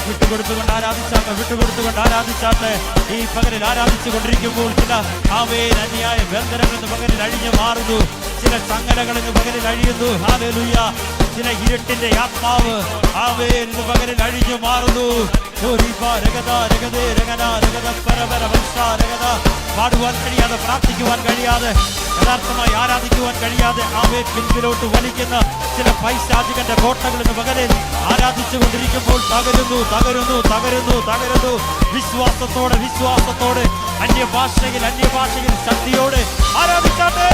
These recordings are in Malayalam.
വിട്ടുകൊടുത്തുകൊണ്ട് ആരാധിച്ചാട്ടെ. ഈ പകലിൽ ആരാധിച്ചു കൊണ്ടിരിക്കുമ്പോൾ ചില അന്യായ ബന്ധനങ്ങൾ ഇന്ന് പകലിൽ അഴിഞ്ഞു മാറുന്നു. ചില സംഘടനകൾ ഇന്ന് പകലിൽ അഴിയുന്നു. ഹല്ലേലൂയ. ചില ഇരുട്ടിന്റെ ആത്മാവ് ഇന്ന് പകലിൽ അഴിഞ്ഞു മാറുന്നു. പാടുവാൻ കഴിയാതെ, പ്രാർത്ഥിക്കുവാൻ കഴിയാതെ, യഥാർത്ഥമായി ആരാധിക്കുവാൻ കഴിയാതെ പിൻപിലോട്ട് വലിക്കുന്ന ചില പൈശാചികന്റെ കോട്ടകൾ ഇന്ന് പകലിൽ ആരാധിച്ചു കൊണ്ടിരിക്കുമ്പോൾ തകരുന്നു. വിശ്വാസത്തോടെ അന്യഭാഷയിൽ ശക്തിയോടെ ആരാധിച്ചാട്ടെ.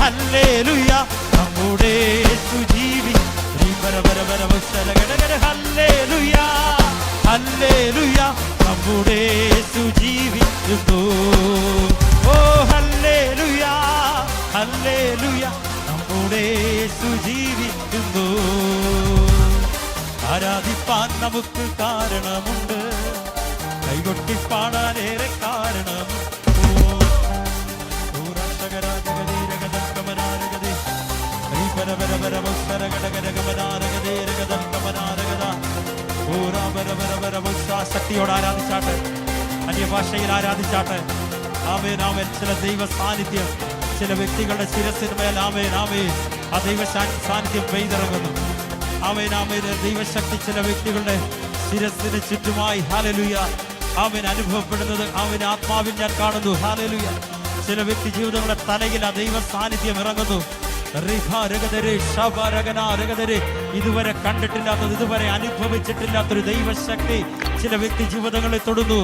ഹല്ലേലൂയ, നമ്മുടെ സുജീവി. ഹല്ലേലൂയ, നമ്മുടെ സുജീവിക്കുന്നു. ഓ ഹല്ലേലൂയ, ഹല്ലേലൂയ, നമ്മുടെ സുജീവിക്കുന്നു. ആരാധിപ്പാൻ നമുക്ക് കാരണമുണ്ട്, കൈകൊട്ടി പാടാനേറെ കാരണമുണ്ട്. ശക്തിയോട് ആരാധിച്ചാട്ടെ, അന്യഭാഷയിൽ ആരാധിച്ചാട്ടെ. ആമേൻ, ആമേൻ. ചില ദൈവ സാന്നിധ്യം ചില വ്യക്തികളുടെ ശിരസിന്മേൽ ആ ദൈവ സാന്നിധ്യം പെയ്തിറങ്ങുന്നു. ആമേൻ, ആമേൻ. ദൈവശക്തി ചില വ്യക്തികളുടെ ശിരസിന് ചുറ്റുമായി ഹല്ലേലൂയ അനുഭവപ്പെടുന്നത് ആത്മാവിൽ ഞാൻ കാണുന്നു. ഹല്ലേലൂയ. ചില വ്യക്തി ജീവിതങ്ങളുടെ തലയിൽ ആ ദൈവ സാന്നിധ്യം ഇറങ്ങുന്നു. ഇതുവരെ കണ്ടിട്ടില്ലാത്തത്, ഇതുവരെ അനുഭവിച്ചിട്ടില്ലാത്തൊരു ദൈവശക്തി ചില വ്യക്തി ജീവിതങ്ങളെ തൊടുന്നു.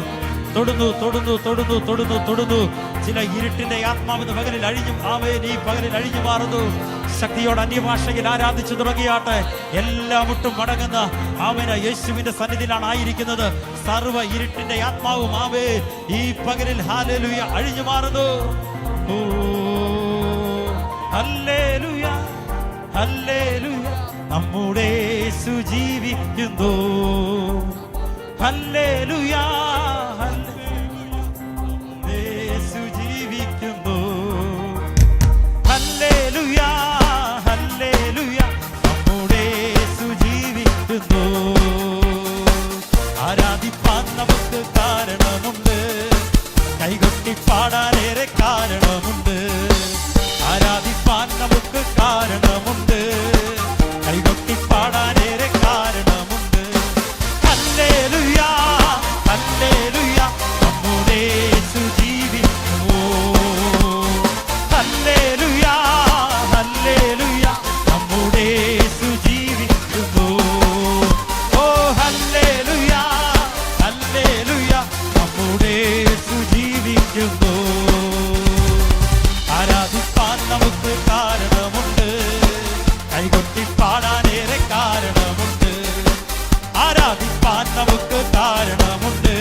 ചില ഇരുട്ടിന്റെ ആത്മാവെന്ന് പകലിൽ ഈ പകലിൽ അഴിഞ്ഞു മാറുന്നു. ശക്തിയോട് അന്യഭാഷയിൽ ആരാധിച്ചു തുടങ്ങിയാട്ടെ. എല്ലാ മുട്ടും മടങ്ങുന്ന യേശുവിന്റെ സന്നിധിയിലാണ് ആയിരിക്കുന്നത്. സർവ്വ ഇരുട്ടിന്റെ ആത്മാവും ഈ പകലിൽ ഹല്ലേലൂയ അഴിഞ്ഞു മാറുന്നു. ഹല്ലേലൂയ, ഹല്ലേലൂയ, നമ്മുടെ സുജീവിക്കുന്നു. ഹല്ലേലൂയ, സുജീവിക്കുന്നു. ഹല്ലേലൂയ, ഹല്ലേലൂയ, നമ്മുടെ സുജീവിക്കുന്നു. ആരാധിപ്പാൻ നമുക്ക് കാരണമുണ്ട്, കൈകൊട്ടി പാടാനേറെ കാരണമുണ്ട്. ആരാധിപ്പാൻ നമുക്ക് കാരണമുണ്ട്, കൈകൊട്ടി പാടാനേറെ കാരണമുണ്ട്. ഹല്ലേലൂയ, ഹല്ലേലൂയ, നമ്മുടെ സുജീവിക്കുന്നു. ഹല്ലേലൂയ, ഹല്ലേലൂയ, നമ്മുടെ സുജീവിക്കുന്നു. ഓ ഹല്ലേലൂയ, ഹല്ലേലൂയ, നമ്മുടെ സുജീവിക്കുന്നു. ആരാധിപ്പാൻ നമുക്ക് കാരണമുണ്ട്, കൈകൊട്ടി പാടാനേറെ കാരണമുണ്ട്. ആരാധിപ്പാൻ നമുക്ക് കാരണമുണ്ട്,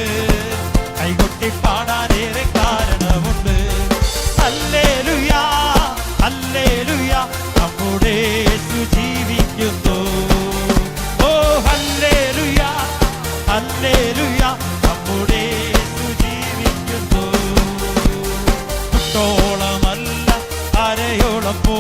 കൈകൊട്ടി പാടാനേറെ കാരണമുണ്ട്. ഹല്ലേലൂയ, ഹല്ലേലൂയ, നമ്മുടെ സുജീവിക്കുന്നു. ഓ ഹല്ലേലൂയ, ഹല്ലേലൂയ, നമ്മുടെ സുജീവിക്കുന്നു. അരയോളം പോ